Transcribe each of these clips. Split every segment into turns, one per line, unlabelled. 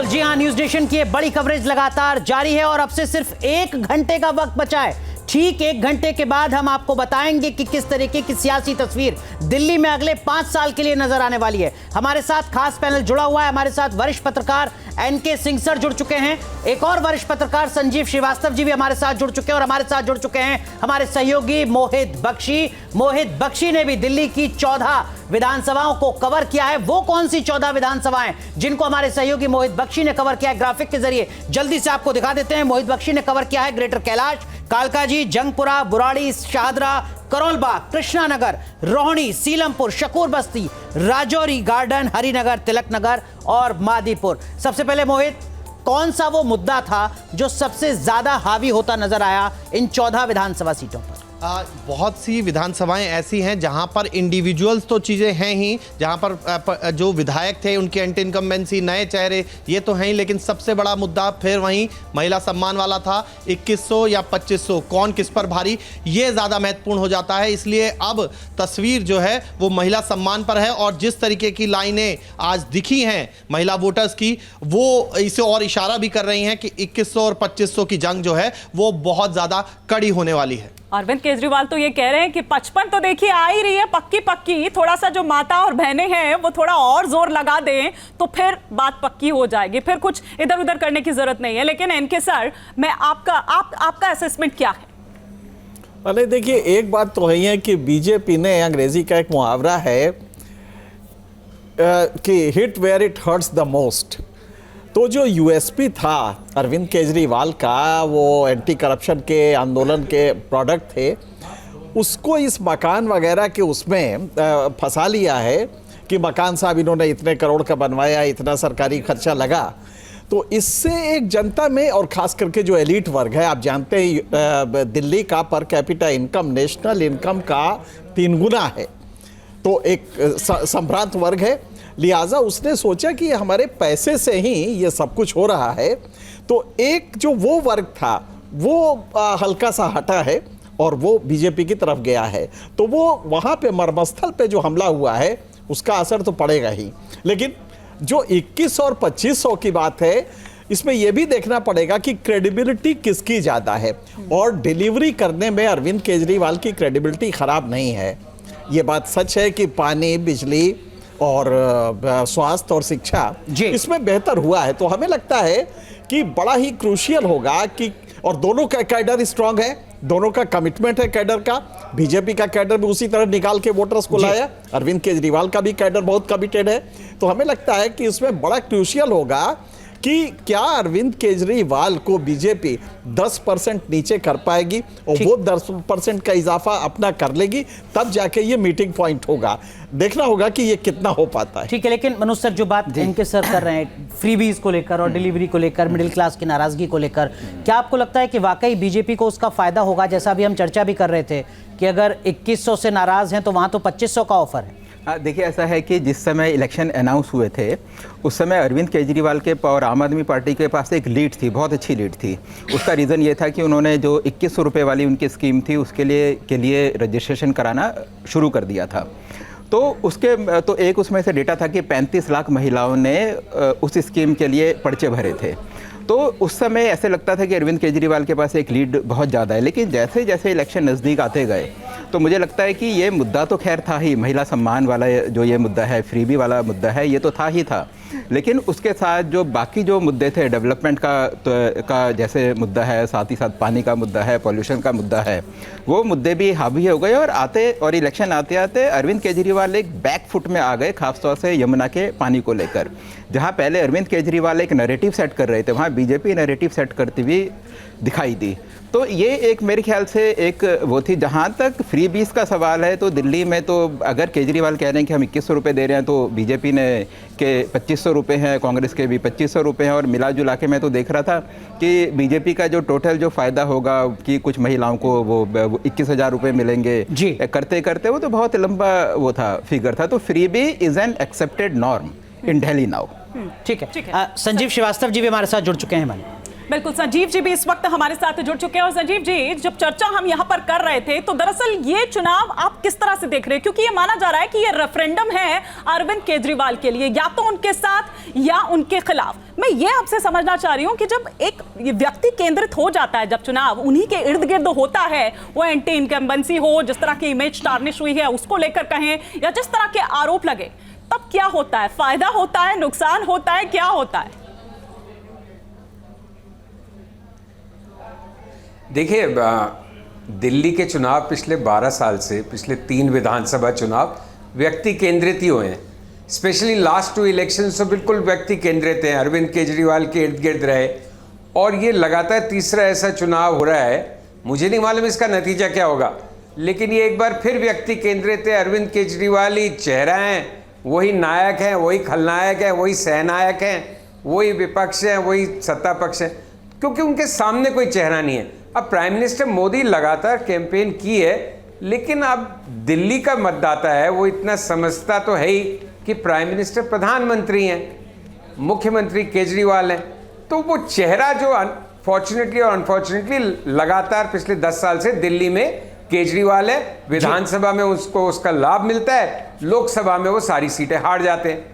बिल्कुल जी हाँ, news nation की ये बड़ी कवरेज लगातार जारी है और अब से सिर्फ 1 घंटे का वक्त बचा है। ठीक 1 घंटे के बाद हम आपको बताएंगे कि किस तरीके की सियासी तस्वीर दिल्ली में अगले 5 साल के लिए नजर आने वाली है। हमारे साथ खास पैनल जुड़ा हुआ है। हमारे साथ वरिष्ठ पत्रकार एनके सिंह सर जुड़ चुके हैं, एक और वरिष्ठ पत्रकार संजीव श्रीवास्तव जी भी हमारे साथ जुड़ चुके हैं और हमारे साथ जुड़ चुके हैं हमारे सहयोगी मोहित बख्शी ने भी दिल्ली की 14 विधानसभाओं को कवर किया है। वो कौन सी 14 विधानसभाएं जिनको हमारे सहयोगी मोहित बख्शी ने कवर किया है, ग्राफिक के जरिए जल्दी से आपको दिखा देते हैं। मोहित बख्शी ने कवर किया है ग्रेटर कैलाश, कालकाजी, जंगपुरा, बुराड़ी, शाहदरा, करोलबाग, कृष्णानगर, रोहिणी, सीलमपुर, शकूर बस्ती, राजौरी गार्डन, हरिनगर, तिलक नगर और मादीपुर। सबसे पहले मोहित, कौन सा वो मुद्दा था जो सबसे ज्यादा हावी होता नजर आया इन 14 विधानसभा सीटों पर?
बहुत सी विधानसभाएं ऐसी हैं जहां पर इंडिविजुअल्स तो चीज़ें हैं ही, जहां पर जो विधायक थे उनकी एंटी इनकम्बेंसी, नए चेहरे ये तो हैं ही, लेकिन सबसे बड़ा मुद्दा फिर वहीं महिला सम्मान वाला था। 2100 या 2500 कौन किस पर भारी, ये ज़्यादा महत्वपूर्ण हो जाता है। इसलिए अब तस्वीर जो है वो महिला सम्मान पर है और जिस तरीके की लाइनें आज दिखी हैं महिला वोटर्स की, वो इसे और इशारा भी कर रही हैं कि 2100 और 2500 की जंग जो है वो बहुत ज़्यादा कड़ी होने वाली है।
अरविंद केजरीवाल तो ये कह रहे हैं कि 55 तो देखिए आ ही रही है पक्की, थोड़ा सा जो माता और बहनें हैं वो थोड़ा और जोर लगा दें तो फिर बात पक्की हो जाएगी, फिर कुछ इधर उधर करने की जरूरत नहीं है। लेकिन एनके सर, मैं आपका असेसमेंट क्या है?
अरे देखिए, एक बात तो है कि बीजेपी ने, अंग्रेजी का एक मुहावरा है कि hit where it hurts the most. तो जो यूएसपी था अरविंद केजरीवाल का, वो एंटी करप्शन के आंदोलन के प्रोडक्ट थे, उसको इस मकान वगैरह के उसमें फंसा लिया है कि मकान साहब इन्होंने इतने करोड़ का बनवाया, इतना सरकारी खर्चा लगा। तो इससे एक जनता में, और ख़ास करके जो एलीट वर्ग है, आप जानते हैं दिल्ली का per capita income national income का 3 गुना है, तो एक संभ्रांत वर्ग है। लिहाजा उसने सोचा कि हमारे पैसे से ही ये सब कुछ हो रहा है। तो एक जो वो वर्ग था वो हल्का सा हटा है और वो बीजेपी की तरफ गया है। तो वो वहाँ पे मर्मस्थल पे जो हमला हुआ है उसका असर तो पड़ेगा ही। लेकिन जो 2100 और 2500 की बात है, इसमें यह भी देखना पड़ेगा कि क्रेडिबिलिटी किसकी ज़्यादा है, और डिलीवरी करने में अरविंद केजरीवाल की क्रेडिबिलिटी ख़राब नहीं है। ये बात सच है कि पानी, बिजली और स्वास्थ्य और शिक्षा इसमें बेहतर हुआ है। तो हमें लगता है कि बड़ा ही क्रूशियल होगा कि, और दोनों का कैडर स्ट्रांग है, दोनों का कमिटमेंट है कैडर का। बीजेपी का कैडर भी उसी तरह निकाल के वोटर्स को लाया, अरविंद केजरीवाल का भी कैडर बहुत कमिटेड है। तो हमें लगता है कि इसमें बड़ा क्रूशियल होगा कि क्या अरविंद केजरीवाल को बीजेपी 10% नीचे कर पाएगी और वो 10% का इजाफा अपना कर लेगी, तब जाके ये मीटिंग पॉइंट होगा। देखना होगा कि ये कितना हो पाता है।
ठीक है, लेकिन मनोज सर, जो बात इनके सर कर रहे हैं फ्रीबीज को लेकर और डिलीवरी को लेकर, मिडिल क्लास की नाराजगी को लेकर, क्या आपको लगता है कि वाकई बीजेपी को उसका फायदा होगा? जैसा अभी हम चर्चा भी कर रहे थे कि अगर 2100 से नाराज हैं तो वहां तो 2500 का ऑफर है।
देखिए, ऐसा है कि जिस समय इलेक्शन अनाउंस हुए थे उस समय अरविंद केजरीवाल के और आम आदमी पार्टी के पास एक लीड थी, बहुत अच्छी लीड थी। उसका रीज़न ये था कि उन्होंने जो 2100 रुपये वाली उनकी स्कीम थी उसके लिए रजिस्ट्रेशन कराना शुरू कर दिया था। तो एक उसमें से डेटा था कि 35 लाख महिलाओं ने उस स्कीम के लिए पर्चे भरे थे। तो उस समय ऐसे लगता था कि अरविंद केजरीवाल के पास एक लीड बहुत ज़्यादा है। लेकिन जैसे जैसे इलेक्शन नज़दीक आते गए तो मुझे लगता है कि ये मुद्दा तो खैर था ही, महिला सम्मान वाला जो ये मुद्दा है, फ्रीबी वाला मुद्दा है, ये तो था ही था। लेकिन उसके साथ जो बाकी जो मुद्दे थे, डेवलपमेंट का जैसे मुद्दा है, साथ ही साथ पानी का मुद्दा है, पॉल्यूशन का मुद्दा है, वो मुद्दे भी हावी हो गए। और इलेक्शन आते आते अरविंद केजरीवाल एक बैक फुट में आ गए, खासतौर से यमुना के पानी को लेकर। जहाँ पहले अरविंद केजरीवाल एक नैरेटिव सेट कर रहे थे, वहाँ बीजेपी नैरेटिव सेट करती हुई दिखाई दी। तो ये एक मेरे ख्याल से एक वो थी। जहाँ तक फ्री बीस का सवाल है, तो दिल्ली में तो अगर केजरीवाल कह रहे हैं कि हम 2100 रुपये दे रहे हैं, तो बीजेपी ने के 2500 रुपये हैं, कांग्रेस के भी 2500 रुपये हैं। और मिला जुला के मैं तो देख रहा था कि बीजेपी का जो टोटल जो फ़ायदा होगा कि कुछ महिलाओं को वो 21,000 रुपये मिलेंगे करते करते, वो तो बहुत लंबा वो था, फिगर था। तो freebie is an accepted norm in Delhi now.
ठीक है, संजीव श्रीवास्तव जी भी हमारे साथ जुड़ चुके हैं।
बिल्कुल, संजीव जी भी इस वक्त हमारे साथ जुड़ चुके हैं। और संजीव जी, जब चर्चा हम यहाँ पर कर रहे थे तो दरअसल ये चुनाव आप किस तरह से देख रहे हैं, क्योंकि ये माना जा रहा है कि ये रेफरेंडम है अरविंद केजरीवाल के लिए, या तो उनके साथ या उनके खिलाफ। मैं ये आपसे समझना चाह रही हूँ कि जब एक व्यक्ति केंद्रित हो जाता है, जब चुनाव उन्हीं के इर्द गिर्द होता है, वो एंटी इनकम्बेंसी हो, जिस तरह की इमेज टार्निश हुई है उसको लेकर कहें, या जिस तरह के आरोप लगे, तब क्या होता है? फायदा होता है, नुकसान होता है, क्या होता है?
देखिए, दिल्ली के चुनाव पिछले 12 साल से, पिछले 3 विधानसभा चुनाव व्यक्ति केंद्रित ही हुए हैं। स्पेशली लास्ट 2 इलेक्शन तो बिल्कुल व्यक्ति केंद्रित हैं, अरविंद केजरीवाल के इर्द गिर्द रहे, और ये लगातार तीसरा ऐसा चुनाव हो रहा है। मुझे नहीं मालूम इसका नतीजा क्या होगा, लेकिन ये एक बार फिर व्यक्ति केंद्रित है। अरविंद केजरीवाल ही चेहरा हैं, वही नायक हैं, वही खलनायक हैं, वही सहनायक हैं, वही विपक्ष हैं, वही सत्ता पक्ष हैं, क्योंकि उनके सामने कोई चेहरा नहीं है। अब प्राइम मिनिस्टर मोदी लगातार कैंपेन की है, लेकिन अब दिल्ली का मतदाता है वो इतना समझता तो है ही कि प्राइम मिनिस्टर प्रधानमंत्री हैं, मुख्यमंत्री केजरीवाल हैं, तो वो चेहरा जो फॉर्चुनेटली और अनफॉर्चुनेटली लगातार पिछले 10 साल से दिल्ली में केजरीवाल है। विधानसभा में उसको उसका लाभ मिलता है, लोकसभा में वो सारी सीटें हार जाते हैं।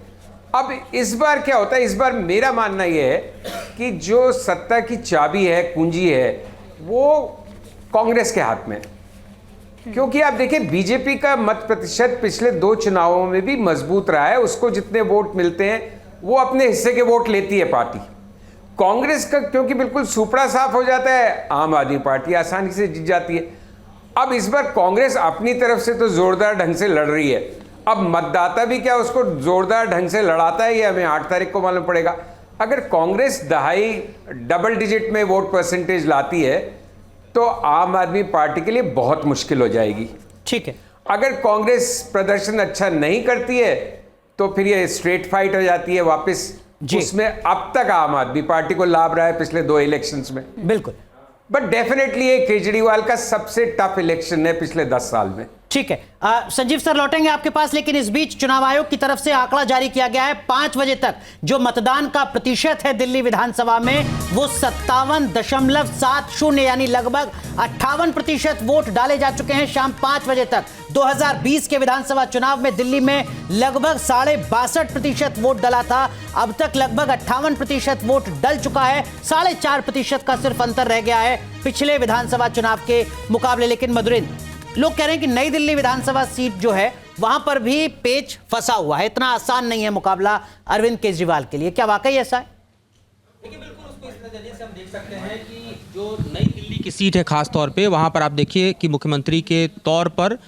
अब इस बार क्या होता है, इस बार मेरा मानना यह है कि जो सत्ता की चाबी है, कुंजी है, वो कांग्रेस के हाथ में है। क्योंकि आप देखिए, बीजेपी का मत प्रतिशत पिछले 2 चुनावों में भी मजबूत रहा है, उसको जितने वोट मिलते हैं वो अपने हिस्से के वोट लेती है पार्टी। कांग्रेस का क्योंकि बिल्कुल सुपड़ा साफ हो जाता है, आम आदमी पार्टी आसानी से जीत जाती है। अब इस बार कांग्रेस अपनी तरफ से तो जोरदार ढंग से लड़ रही है, अब मतदाता भी क्या उसको जोरदार ढंग से लड़ाता है, ये हमें 8 तारीख को मालूम पड़ेगा। अगर कांग्रेस डबल डिजिट में वोट परसेंटेज लाती है तो आम आदमी पार्टी के लिए बहुत मुश्किल हो जाएगी।
ठीक है,
अगर कांग्रेस प्रदर्शन अच्छा नहीं करती है तो फिर ये स्ट्रेट फाइट हो जाती है वापस। उसमें अब तक आम आदमी पार्टी को लाभ रहा है पिछले 2 इलेक्शंस में।
बिल्कुल,
बट डेफिनेटली ये केजरीवाल का सबसे टफ इलेक्शन है पिछले 10 साल में।
ठीक है, संजीव सर लौटेंगे आपके पास, लेकिन इस बीच चुनाव आयोग की तरफ से आंकड़ा जारी किया गया है। 5 बजे तक जो मतदान का प्रतिशत है दिल्ली विधानसभा में, वो 57.70 यानी लगभग 58% वोट डाले जा चुके हैं शाम 5 बजे तक। 2020 के विधानसभा चुनाव में दिल्ली में लगभग 62.5% वोट डला था, अब तक लगभग 58% वोट डल चुका है। 4.5% का सिर्फ अंतर रह गया है पिछले विधानसभा चुनाव के मुकाबले। लेकिन मधुरिंद्र, लोग कह रहे हैं कि नई दिल्ली विधानसभा सीट जो है वहां पर भी पेच फंसा हुआ है, इतना आसान नहीं है मुकाबला अरविंद केजरीवाल के लिए। क्या वाकई ऐसा है?
देखिए, बिल्कुल उसको इस नजरिए से हम देख सकते हैं कि जो नई दिल्ली की सीट है, खास तौर पे वहां पर आप देखिए कि मुख्यमंत्री के तौर पर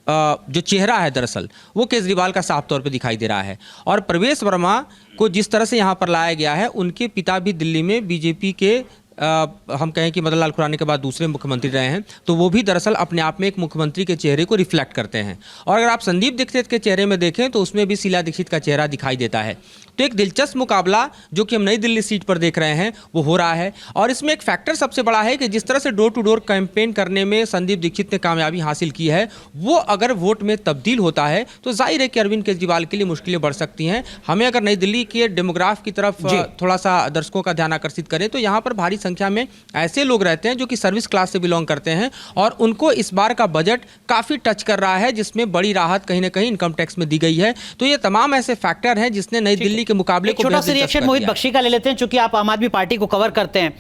जो चेहरा है दरअसल वो केजरीवाल का साफ तौर पे दिखाई दे रहा है। और प्रवेश वर्मा को जिस तरह से यहाँ पर लाया गया है, उनके पिता भी दिल्ली में बीजेपी के हम कहें कि मदन लाल खुराना के बाद दूसरे मुख्यमंत्री रहे हैं, तो वो भी दरअसल अपने आप में एक मुख्यमंत्री के चेहरे को रिफ्लेक्ट करते हैं। और अगर आप संदीप दीक्षित के चेहरे में देखें तो उसमें भी शीला दीक्षित का चेहरा दिखाई देता है। तो एक दिलचस्प मुकाबला जो कि हम नई दिल्ली सीट पर देख रहे हैं वो हो रहा है। और इसमें एक फैक्टर सबसे बड़ा है कि जिस तरह से डोर टू डोर कैंपेन करने में संदीप दीक्षित ने कामयाबी हासिल की है, वो अगर वोट में तब्दील होता है तो जाहिर है कि अरविंद केजरीवाल के लिए मुश्किलें बढ़ सकती हैं। हमें अगर नई दिल्ली के डेमोग्राफ की तरफ थोड़ा सा दर्शकों का ध्यान आकर्षित करें तो यहाँ पर भारी संख्या में ऐसे लोग रहते हैं जो कि सर्विस क्लास से बिलोंग करते हैं, और उनको इस बार का बजट काफ़ी टच कर रहा है, जिसमें बड़ी राहत कहीं ना कहीं इनकम टैक्स में दी गई है। तो ये तमाम ऐसे फैक्टर हैं जिसने नई दिल्ली के मुकाबले को
छोटा सा रिएक्शन मोहित बख्शी का ले लेते हैं, चूंकि आप आम आदमी पार्टी को कवर करते हैं।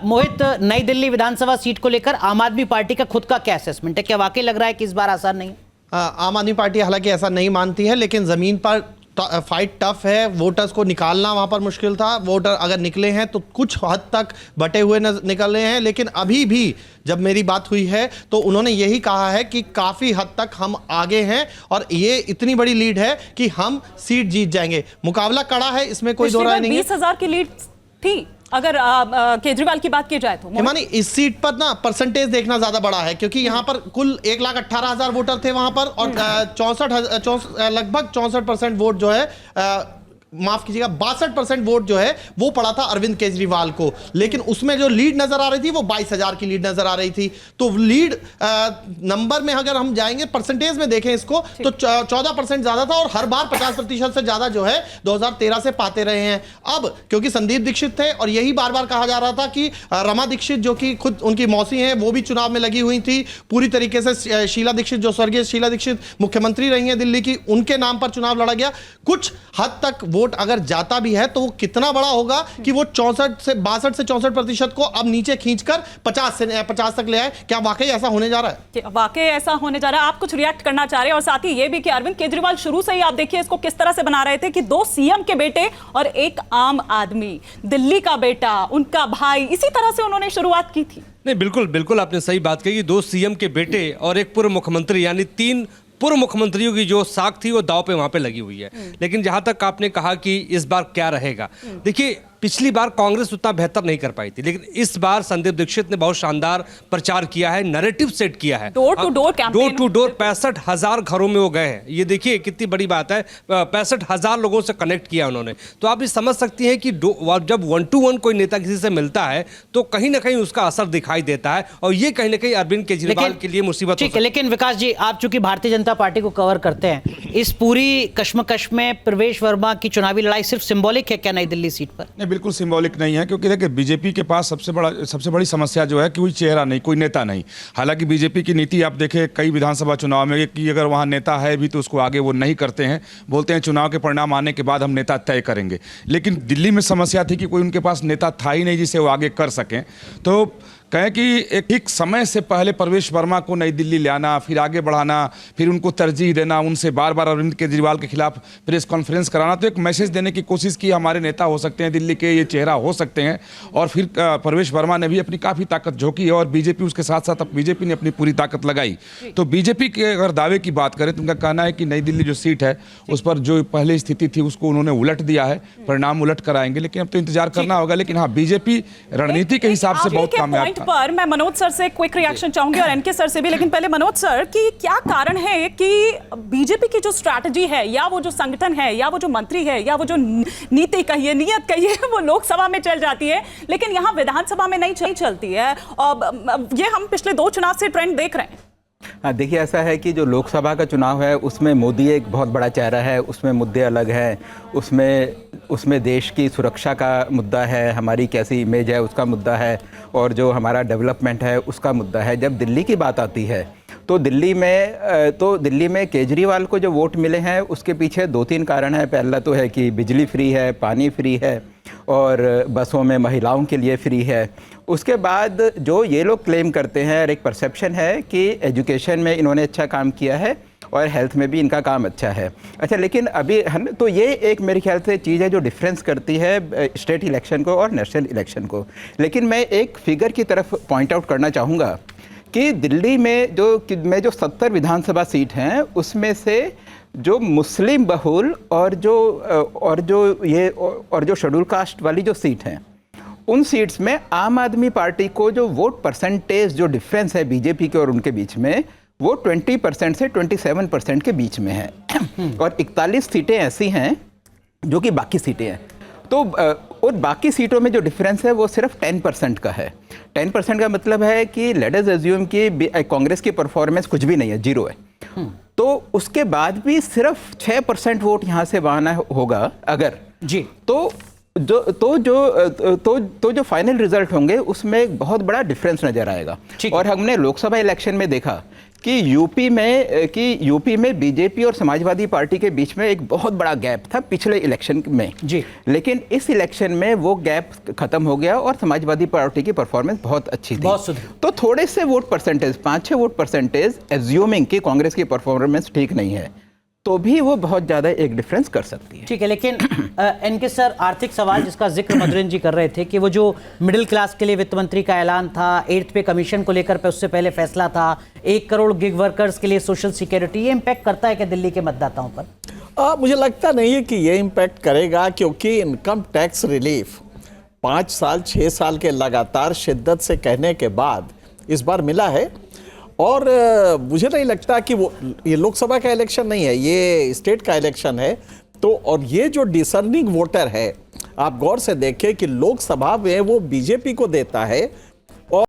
मोहित, नई दिल्ली विधानसभा सीट को लेकर आम आदमी पार्टी का खुद का क्या असेसमेंट है? क्या वाकई लग रहा है कि इस बार आसान नहीं है?
आम आदमी पार्टी हालांकि ऐसा नहीं मानती है, लेकिन जमीन पर फाइट टफ है। वोटर्स को निकालना वहां पर मुश्किल था। वोटर अगर निकले हैं तो कुछ हद तक बटे हुए निकल रहे हैं, लेकिन अभी भी जब मेरी बात हुई है तो उन्होंने यही कहा है कि काफ़ी हद तक हम आगे हैं और ये इतनी बड़ी लीड है कि हम सीट जीत जाएंगे। मुकाबला कड़ा है, इसमें कोई दो राय नहीं है।
20,000 की लीड थी अगर केजरीवाल की बात की जाए तो।
हिमानी, इस सीट पर ना परसेंटेज देखना ज्यादा बड़ा है, क्योंकि यहाँ पर कुल 1,18,000 वोटर थे वहां पर, और लगभग 64% वोट जो है माफ कीजिएगा 62% वोट जो है वो पड़ा था अरविंद केजरीवाल को, लेकिन उसमें जो लीड नजर आ रही थी वो 22,000 की लीड नजर आ रही थी। तो लीड नंबर में अगर हम जाएंगे, परसेंटेज में देखें इसको, तो 14% ज्यादा था और हर बार 50% से ज्यादा जो है 2013 से पाते रहे हैं। अब क्योंकि संदीप दीक्षित थे और यही बार बार कहा जा रहा था कि रमा दीक्षित जो कि खुद उनकी मौसी हैं वो भी चुनाव में लगी हुई थी, पूरी तरीके से शीला दीक्षित जो स्वर्गीय शीला दीक्षित मुख्यमंत्री रही हैं दिल्ली की, उनके नाम पर चुनाव लड़ा गया। कुछ हद तक वोट अगर जाता भी है तो वो कितना बड़ा होगा कि वो 62 से 64% को अब नीचे खींचकर 50 तक ले आए। क्या वाकई ऐसा होने जा रहा है?
वाकई ऐसा होने जा रहा है। आप कुछ रिएक्ट करना चाह रहे हैं और साथ ही ये भी कि अरविंद केजरीवाल शुरू से ही आप देखिए इसको किस तरह से बना रहे थे कि 2 सीएम के बेटे और एक आम आदमी, दिल्ली का बेटा, उनका भाई, इसी तरह से उन्होंने शुरुआत की थी।
नहीं, बिल्कुल बिल्कुल आपने सही बात कही। 2 सीएम के बेटे और एक पूर्व मुख्यमंत्री, यानी 3 पूर्व मुख्यमंत्रियों की जो साख थी वो दांव पे वहां पे लगी हुई है। लेकिन जहां तक आपने कहा कि इस बार क्या रहेगा, देखिए पिछली बार कांग्रेस उतना बेहतर नहीं कर पाई थी, लेकिन इस बार संदीप दीक्षित ने बहुत शानदार प्रचार किया है, नैरेटिव सेट किया है।
Door to door campaign,
door to door 65,000 घरों में वो गए हैं। ये देखिए कितनी बड़ी बात है, 65,000 लोगों से कनेक्ट किया उन्होंने। तो आप ये समझ सकती हैं कि जब 1 to 1 कोई नेता किसी से मिलता है तो कहीं ना कहीं उसका असर दिखाई देता है, और ये कहीं ना कहीं अरविंद केजरीवाल के लिए मुसीबत
ठीक है। लेकिन विकास जी, आप चूंकि भारतीय जनता पार्टी को कवर करते हैं, इस पूरी कश्मकश में प्रवेश वर्मा की चुनावी लड़ाई सिर्फ सिंबॉलिक है क्या नई दिल्ली सीट पर?
नहीं, बिल्कुल सिंबॉलिक नहीं है, क्योंकि देखिए बीजेपी के पास सबसे बड़ी समस्या जो है कि कोई चेहरा नहीं, कोई नेता नहीं। हालांकि बीजेपी की नीति आप देखें कई विधानसभा चुनाव में कि अगर वहां नेता है भी तो उसको आगे वो नहीं करते हैं, बोलते हैं चुनाव के परिणाम आने के बाद हम नेता तय करेंगे। लेकिन दिल्ली में समस्या थी कि कोई उनके पास नेता था ही नहीं जिसे वो आगे कर सकें। तो कहें कि एक समय से पहले प्रवेश वर्मा को नई दिल्ली ले आना, फिर आगे बढ़ाना, फिर उनको तरजीह देना, उनसे बार बार अरविंद केजरीवाल के खिलाफ प्रेस कॉन्फ्रेंस कराना, तो एक मैसेज देने की कोशिश की हमारे नेता हो सकते हैं दिल्ली के, ये चेहरा हो सकते हैं। और फिर प्रवेश वर्मा ने भी अपनी काफ़ी ताकत झोंकी और बीजेपी उसके साथ साथ बीजेपी ने अपनी पूरी ताकत लगाई। तो बीजेपी के अगर दावे की बात करें तो उनका कहना है कि नई दिल्ली जो सीट है उस पर जो पहले स्थिति थी उसको उन्होंने उलट दिया है, परिणाम उलट कर आएंगे। लेकिन अब तो इंतजार करना होगा। लेकिन हाँ, बीजेपी रणनीति के हिसाब से बहुत कामयाब था।
पर मैं मनोज सर से क्विक रिएक्शन चाहूंगी और एनके सर से भी, लेकिन पहले मनोज सर कि क्या कारण है कि बीजेपी की जो स्ट्रैटेजी है, या वो जो संगठन है, या वो जो मंत्री है, या वो जो नीति कहिए, नियत कहिए, वो लोकसभा में चल जाती है लेकिन यहां विधानसभा में नहीं चलती है। और ये हम पिछले 2 चुनाव से ट्रेंड देख रहे हैं।
हाँ, देखिए ऐसा है कि जो लोकसभा का चुनाव है उसमें मोदी एक बहुत बड़ा चेहरा है, उसमें मुद्दे अलग हैं, उसमें देश की सुरक्षा का मुद्दा है, हमारी कैसी इमेज है उसका मुद्दा है, और जो हमारा डेवलपमेंट है उसका मुद्दा है। जब दिल्ली की बात आती है तो दिल्ली में केजरीवाल को जो वोट मिले हैं उसके पीछे 2-3 कारण है। पहला तो है कि बिजली फ्री है, पानी फ्री है, और बसों में महिलाओं के लिए फ्री है। उसके बाद जो ये लोग क्लेम करते हैं, और एक परसेप्शन है कि एजुकेशन में इन्होंने अच्छा काम किया है और हेल्थ में भी इनका काम अच्छा है। अच्छा, लेकिन अभी तो ये एक मेरे ख्याल से चीज़ है जो डिफरेंस करती है स्टेट इलेक्शन को और नेशनल इलेक्शन को। लेकिन मैं एक फिगर की तरफ पॉइंट आउट करना चाहूँगा कि दिल्ली में जो 70 विधानसभा सीट हैं उसमें से जो मुस्लिम बहुल और जो शेड्यूल कास्ट वाली जो सीट हैं, उन सीट्स में आम आदमी पार्टी को जो वोट परसेंटेज जो डिफरेंस है बीजेपी के और उनके बीच में, वो 20% से 27% के बीच में है। और 41 सीटें ऐसी हैं जो कि बाकी सीटें हैं। तो और बाकी सीटों में जो डिफरेंस है वो सिर्फ 10% का है। 10% का मतलब है कि लेट अस अज्यूम कि कांग्रेस की परफॉर्मेंस कुछ भी नहीं है, 0 है, तो उसके बाद भी सिर्फ 6% वोट यहाँ से वहां होगा अगर जी, तो जो फाइनल रिजल्ट होंगे उसमें एक बहुत बड़ा डिफरेंस नजर आएगा। और हमने लोकसभा इलेक्शन में देखा कि यूपी में बीजेपी और समाजवादी पार्टी के बीच में एक बहुत बड़ा गैप था पिछले इलेक्शन में जी, लेकिन इस इलेक्शन में वो गैप खत्म हो गया और समाजवादी पार्टी की परफॉर्मेंस बहुत अच्छी थी। तो थोड़े से vote percentage, 5-6 vote percentage, assuming कि कांग्रेस की परफॉर्मेंस ठीक नहीं है, तो भी वो बहुत ज्यादा एक डिफरेंस कर सकती है।
ठीक है, लेकिन इनके सर आर्थिक सवाल जिसका जिक्र मधुरन जी कर रहे थे कि वो जो मिडिल क्लास के लिए वित्त मंत्री का ऐलान था, 8th पे कमीशन को लेकर पे उससे पहले फैसला था, 1 करोड़ गिग वर्कर्स के लिए सोशल सिक्योरिटी, ये इम्पैक्ट करता है क्या दिल्ली के मतदाताओं पर?
मुझे लगता नहीं है कि ये इम्पैक्ट करेगा, क्योंकि इनकम टैक्स रिलीफ 5 साल 6 साल के लगातार शिद्दत से कहने के बाद इस बार मिला है। और मुझे नहीं लगता कि ये लोकसभा का इलेक्शन नहीं है, ये स्टेट का इलेक्शन है, तो और ये जो डिसर्निंग वोटर है, आप गौर से देखें कि लोकसभा में वो बीजेपी को देता है,